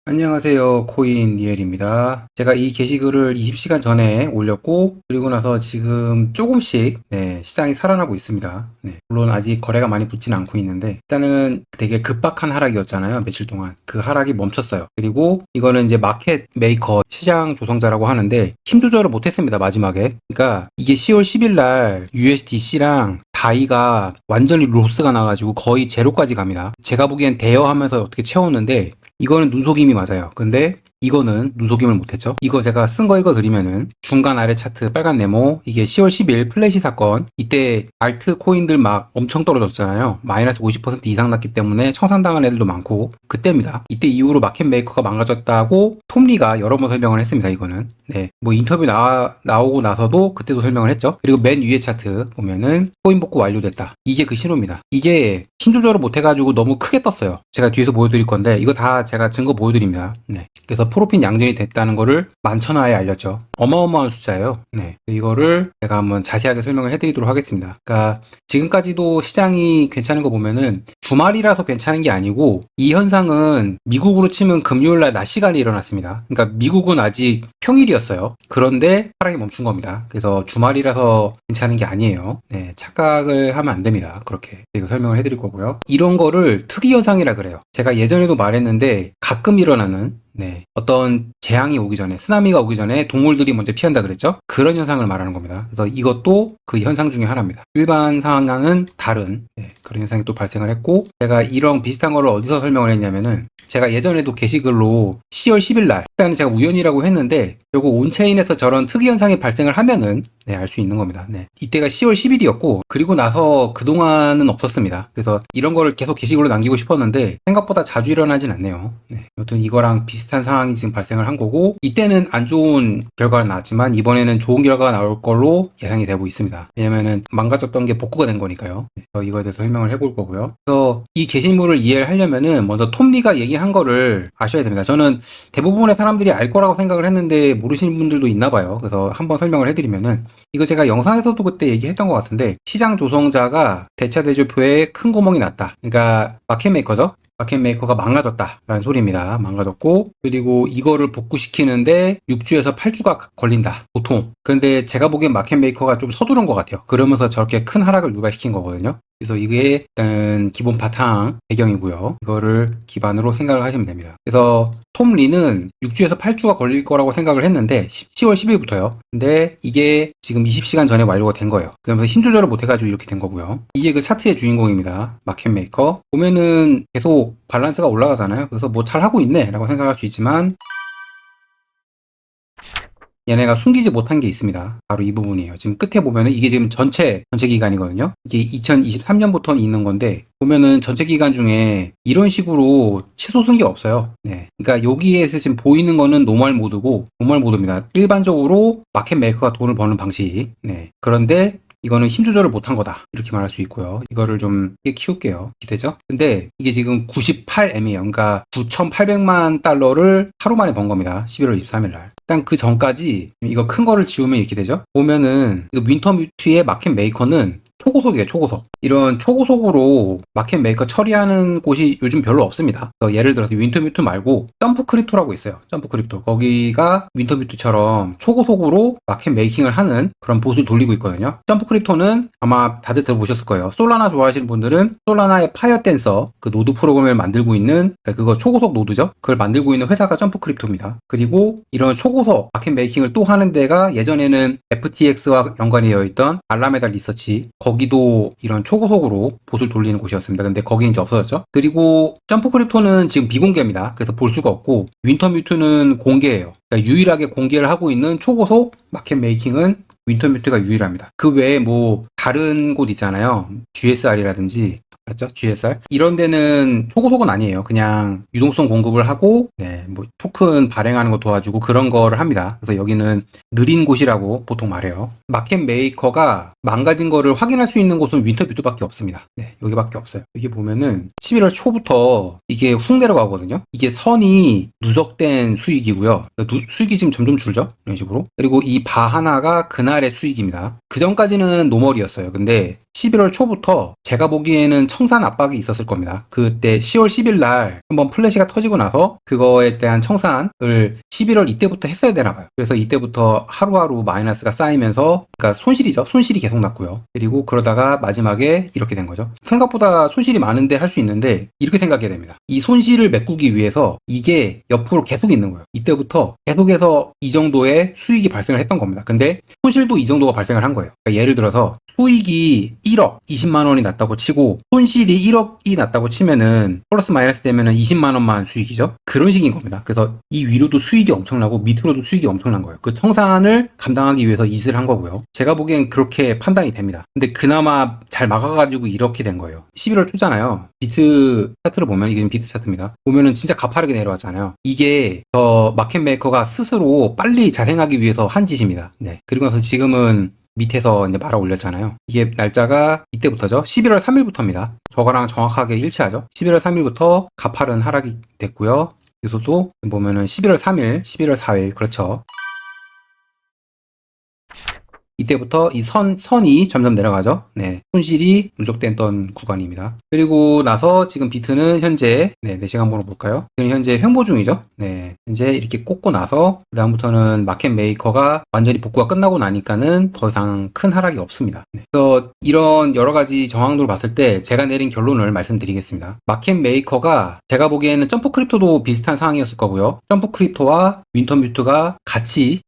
안녕하세요. 코인 리엘입니다. 제가 이 게시글을 20시간 전에 올렸고, 그리고 나서 지금 조금씩 시장이 살아나고 있습니다. 물론 아직 거래가 많이 붙지는 않고 있는데, 일단은 되게 급박한 하락이었잖아요. 며칠 동안. 그 하락이 멈췄어요. 그리고 이거는 이제 마켓 메이커, 시장 조성자라고 하는데, 힘 조절을 못했습니다. 마지막에. 그러니까 이게 10월 10일 날 USDC랑 다이가 완전히 로스가 나가지고 거의 제로까지 갑니다. 제가 보기엔 대여하면서 어떻게 채웠는데, 이거는 눈속임이 맞아요. 근데 이거는 눈속임을 못했죠. 이거 제가 쓴 거 읽어드리면은 중간 아래 차트 빨간 네모, 이게 10월 10일 플래시 사건, 이때 알트 코인들 막 엄청 떨어졌잖아요. 마이너스 50% 이상 났기 때문에 청산당한 애들도 많고 그때입니다. 이때 이후로 마켓 메이커가 망가졌다고 톰리가 여러 번 설명을 했습니다. 이거는 뭐 인터뷰 나오고 나서도 그때도 설명을 했죠. 그리고 맨 위에 차트 보면은 코인 복구 완료됐다. 이게 그 신호입니다. 이게 힘 조절을 못해가지고 너무 크게 떴어요. 제가 뒤에서 보여드릴 건데 이거 다 제가 증거 보여드립니다. 그래서 프로핏 양전이 됐다는 거를 만천하에 알렸죠. 어마어마한 숫자예요. 이거를 제가 한번 자세하게 설명을 해드리도록 하겠습니다. 그러니까 지금까지도 시장이 괜찮은 거 보면은 주말이라서 괜찮은 게 아니고 이 현상은 미국으로 치면 금요일날 낮 시간에 일어났습니다. 그러니까 미국은 아직 평일이었어요. 그런데 하락이 멈춘 겁니다. 그래서 주말이라서 괜찮은 게 아니에요. 착각을 하면 안 됩니다. 그렇게 이거 설명을 해드릴 거고요. 이런 거를 특이 현상이라 그래요. 제가 예전에도 말했는데 가끔 일어나는 어떤 재앙이 오기 전에, 쓰나미가 오기 전에 동물들이 먼저 피한다 그랬죠? 그런 현상을 말하는 겁니다. 그래서 이것도 그 현상 중에 하나입니다. 일반 상황과는 다른 그런 현상이 또 발생을 했고, 제가 이런 비슷한 거를 어디서 설명을 했냐면은 제가 예전에도 게시글로 10월 10일 날, 일단은 제가 우연이라고 했는데 결국 온체인에서 저런 특이 현상이 발생을 하면은 알 수 있는 겁니다. 이때가 10월 10일이었고 그리고 나서 그동안은 없었습니다. 그래서 이런 거를 계속 게시글로 남기고 싶었는데 생각보다 자주 일어나진 않네요. 여튼 이거랑 비슷한 상황이 지금 발생을 한 거고, 이때는 안 좋은 결과가 나왔지만 이번에는 좋은 결과가 나올 걸로 예상이 되고 있습니다. 왜냐면은 망가졌던 게 복구가 된 거니까요. 그래서 이거에 대해서 설명을 해볼 거고요. 그래서 이 게시물을 이해를 하려면은 먼저 톰리가 얘기한 거를 아셔야 됩니다. 저는 대부분의 사람들이 알 거라고 생각을 했는데 모르시는 분들도 있나 봐요. 그래서 한번 설명을 해드리면은, 이거 제가 영상에서도 그때 얘기했던 것 같은데, 시장 조성자가 대차 대조표에 큰 구멍이 났다. 그러니까 마켓 메이커죠. 마켓 메이커가 망가졌다라는 소리입니다. 망가졌고, 그리고 이거를 복구시키는데 6주에서 8주가 걸린다. 보통. 그런데 제가 보기엔 마켓 메이커가 좀 서두른 것 같아요. 그러면서 저렇게 큰 하락을 유발시킨 거거든요. 그래서 이게 일단은 기본 바탕 배경이고요. 이거를 기반으로 생각을 하시면 됩니다. 그래서 톰 리는 6주에서 8주가 걸릴 거라고 생각을 했는데 10월 10일부터요. 근데 이게 지금 20시간 전에 완료가 된 거예요. 그러면서 힘 조절을 못 해가지고 이렇게 된 거고요. 이게 그 차트의 주인공입니다. 마켓 메이커. 보면은 계속 밸런스가 올라가잖아요. 그래서 뭐 잘하고 있네 라고 생각할 수 있지만 얘네가 숨기지 못한 게 있습니다. 바로 이 부분이에요. 지금 끝에 보면은 이게 지금 전체 기간이거든요. 이게 2023년부터 있는 건데 보면은 전체 기간 중에 이런 식으로 치솟은 게 없어요. 그러니까 여기에서 지금 보이는 거는 노멀 모드고, 노멀 모드입니다. 일반적으로 마켓 메이커가 돈을 버는 방식. 그런데 이거는 힘 조절을 못한 거다 이렇게 말할 수 있고요. 이거를 좀 키울게요. 기대죠? 근데 이게 지금 98M이에요. 그러니까 9,800만 달러를 하루 만에 번 겁니다. 11월 23일 날. 일단 그 전까지 이거 큰 거를 지우면 이렇게 되죠? 보면은 이거 윈터 뮤트의 마켓 메이커는 초고속이에요, 초고속. 이런 초고속으로 마켓 메이커 처리하는 곳이 요즘 별로 없습니다. 예를 들어서 윈터뮤트 말고 점프 크립토라고 있어요. 점프 크립토. 거기가 윈터뮤트처럼 초고속으로 마켓 메이킹을 하는 그런 봇을 돌리고 있거든요. 점프 크립토는 아마 다들 들어보셨을 거예요. 솔라나 좋아하시는 분들은 솔라나의 파이어 댄서 그 노드 프로그램을 만들고 있는, 그거 초고속 노드죠. 그걸 만들고 있는 회사가 점프 크립토입니다. 그리고 이런 초고속 마켓 메이킹을 또 하는 데가 예전에는 FTX와 연관이 되어 있던 알라메다 리서치, 거기도 이런 초고속으로 봇을 돌리는 곳이었습니다. 근데 거기는 이제 없어졌죠. 그리고 점프 크립토는 지금 비공개입니다. 그래서 볼 수가 없고, 윈터뮤트는 공개예요. 그러니까 유일하게 공개를 하고 있는 초고속 마켓 메이킹은 윈터뮤트가 유일합니다. 그 외에 뭐 다른 곳 있잖아요. GSR이라든지, 맞죠? GSR 이런 데는 초고속은 아니에요. 그냥 유동성 공급을 하고 뭐 토큰 발행하는 거 도와주고 그런 거를 합니다. 그래서 여기는 느린 곳이라고 보통 말해요. 마켓 메이커가 망가진 거를 확인할 수 있는 곳은 윈터뮤트밖에 없습니다. 여기밖에 없어요. 여기 보면은 11월 초부터 이게 훅 내려가거든요. 이게 선이 누적된 수익이고요. 수익이 지금 점점 줄죠. 이런 식으로. 그리고 이 바 하나가 그날의 수익입니다. 그 전까지는 노멀이었어요. 근데 11월 초부터 제가 보기에는 청산 압박이 있었을 겁니다. 그때 10월 10일 날 한번 플래시가 터지고 나서 그거에 대한 청산을 11월 이때부터 했어야 되나 봐요. 그래서 이때부터 하루하루 마이너스가 쌓이면서, 그러니까 손실이죠. 손실이 계속 났고요. 그리고 그러다가 마지막에 이렇게 된 거죠. 생각보다 손실이 많은데 할 수 있는데 이렇게 생각해야 됩니다. 이 손실을 메꾸기 위해서 이게 옆으로 계속 있는 거예요. 이때부터 계속해서 이 정도의 수익이 발생을 했던 겁니다. 근데 손실도 이 정도가 발생을 한 거예요. 그러니까 예를 들어서 수익이 1억 20만 원이 났다고 치고 손실이 1억이 났다고 치면은 플러스 마이너스 되면은 20만 원만 수익이죠. 그런 식인 겁니다. 그래서 이 위로도 수익이 엄청나고 밑으로도 수익이 엄청난 거예요. 그 청산을 감당하기 위해서 이직을 한 거고요. 제가 보기엔 그렇게 판단이 됩니다. 근데 그나마 잘 막아가지고 이렇게 된 거예요. 11월 초잖아요. 비트 차트를 보면, 이게 비트 차트입니다. 보면은 진짜 가파르게 내려왔잖아요. 이게 마켓 메이커가 스스로 빨리 자생하기 위해서 한 짓입니다. 네. 그리고 나서 지금은 밑에서 이제 말아 올렸잖아요. 이게 날짜가 이때부터죠. 11월 3일부터입니다. 저거랑 정확하게 일치하죠. 11월 3일부터 가파른 하락이 됐고요. 여기서도 보면은 11월 3일, 11월 4일, 그렇죠. 이때부터 이 선이 점점 내려가죠. 네. 손실이 누적됐던 구간입니다. 그리고 나서 지금 비트는 현재, 4시간 번호 볼까요? 지금 현재 횡보 중이죠. 네. 현재 이렇게 꽂고 나서, 그다음부터는 마켓 메이커가 완전히 복구가 끝나고 나니까는 더 이상 큰 하락이 없습니다. 네. 그래서 이런 여러 가지 정황들을 봤을 때 제가 내린 결론을 말씀드리겠습니다. 마켓 메이커가 제가 보기에는 점프 크립토도 비슷한 상황이었을 거고요. 점프 크립토와 윈터뮤트가 같이,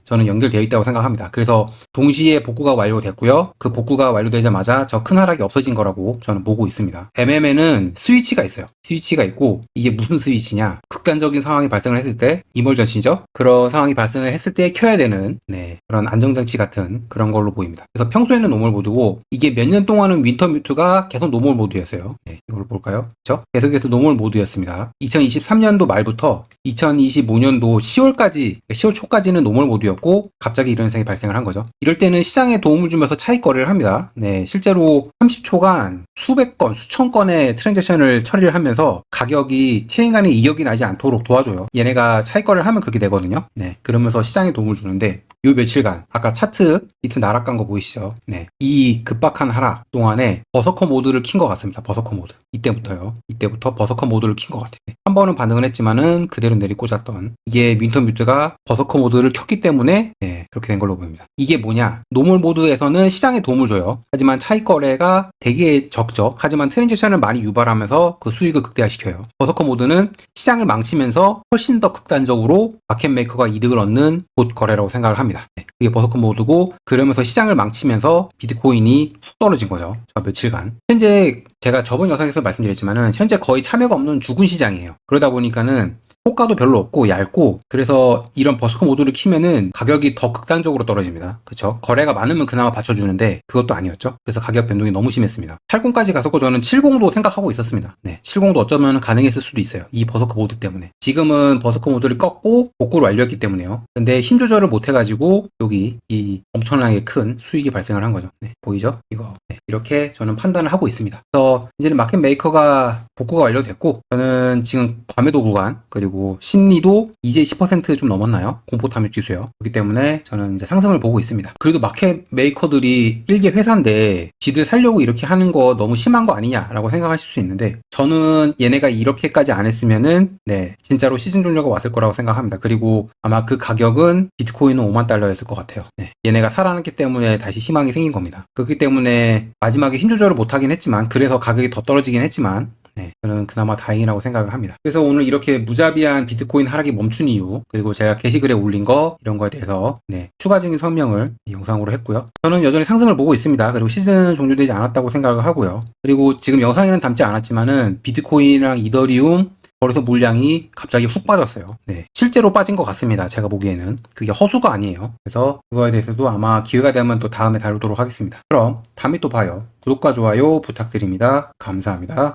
저는 연결되어 있다고 생각합니다. 그래서 동시에 복구가 완료됐고요. 그 복구가 완료되자마자 저 큰 하락이 없어진 거라고 저는 보고 있습니다. MM에는 스위치가 있어요. 스위치가 있고, 이게 무슨 스위치냐? 극단적인 상황이 발생을 했을 때, 이멀전시죠? 그런 상황이 발생을 했을 때 켜야 되는 그런 안정장치 같은 그런 걸로 보입니다. 그래서 평소에는 노멀 모드고, 이게 몇 년 동안은 윈터뮤트가 계속 노멀 모드였어요. 이걸 볼까요? 그렇죠? 계속해서 노멀 모드였습니다. 2023년도 말부터 2025년도 10월까지, 10월 초까지는 노멀 모드였고, 갑자기 이런 현상이 발생을 한 거죠. 이럴 때는 시장에 도움을 주면서 차익 거래를 합니다. 실제로 30초간 수백 건, 수천 건의 트랜잭션을 처리를 하면서 가격이 체인 간의 이격이 나지 않도록 도와줘요. 얘네가 차익 거래를 하면 그렇게 되거든요. 그러면서 시장에 도움을 주는데, 요 며칠간 아까 차트 비트 나락간 거 보이시죠? 이 급박한 하락 동안에 버서커 모드를 킨 것 같습니다. 버서커 모드. 이때부터 버서커 모드를 킨 것 같아요. 한 번은 반응을 했지만은 그대로 내리꽂았던, 이게 윈터뮤트가 버서커 모드를 켰기 때문에 그렇게 된 걸로 보입니다. 이게 뭐냐? 노멀 모드에서는 시장에 도움을 줘요. 하지만 차익 거래가 되게 적죠. 하지만 트랜잭션을 많이 유발하면서 그 수익을 극대화시켜요. 버서커 모드는 시장을 망치면서 훨씬 더 극단적으로 마켓 메이커가 이득을 얻는 곧 거래라고 생각을 합니다. 그게 버서커 모드고, 그러면서 시장을 망치면서 비트코인이 훅 떨어진 거죠. 며칠간. 현재 제가 저번 영상에서 말씀드렸지만은 현재 거의 참여가 없는 죽은 시장이에요. 그러다 보니까는 호가도 별로 없고 얇고, 그래서 이런 버서커 모드를 키면은 가격이 더 극단적으로 떨어집니다. 그쵸? 거래가 많으면 그나마 받쳐주는데 그것도 아니었죠. 그래서 가격 변동이 너무 심했습니다. 80까지 갔었고, 저는 70도 생각하고 있었습니다. 70도 어쩌면 가능했을 수도 있어요. 이 버서커 모드 때문에. 지금은 버서커 모드를 꺾고 복구를 완료했기 때문에요. 근데 힘 조절을 못 해가지고 여기 이 엄청나게 큰 수익이 발생을 한 거죠. 보이죠? 이거. 이렇게 저는 판단을 하고 있습니다. 그래서 이제는 마켓 메이커가 복구가 완료됐고, 저는 지금 과매도 구간, 그리고 심리도 이제 10% 좀 넘었나요? 공포 탐욕 지수요. 그렇기 때문에 저는 이제 상승을 보고 있습니다. 그래도 마켓 메이커들이 일개 회사인데 지들 살려고 이렇게 하는 거 너무 심한 거 아니냐라고 생각하실 수 있는데, 저는 얘네가 이렇게까지 안 했으면은 진짜로 시즌 종료가 왔을 거라고 생각합니다. 그리고 아마 그 가격은 비트코인은 5만 달러였을 것 같아요. 얘네가 살아났기 때문에 다시 희망이 생긴 겁니다. 그렇기 때문에 마지막에 힘 조절을 못하긴 했지만, 그래서 가격이 더 떨어지긴 했지만, 저는 그나마 다행이라고 생각을 합니다. 그래서 오늘 이렇게 무자비한 비트코인 하락이 멈춘 이유, 그리고 제가 게시글에 올린 거, 이런 거에 대해서 추가적인 설명을 영상으로 했고요. 저는 여전히 상승을 보고 있습니다. 그리고 시즌은 종료되지 않았다고 생각을 하고요. 그리고 지금 영상에는 담지 않았지만은 비트코인이랑 이더리움 거래소 물량이 갑자기 훅 빠졌어요. 실제로 빠진 것 같습니다. 제가 보기에는 그게 허수가 아니에요. 그래서 그거에 대해서도 아마 기회가 되면 또 다음에 다루도록 하겠습니다. 그럼 다음에 또 봐요. 구독과 좋아요 부탁드립니다. 감사합니다.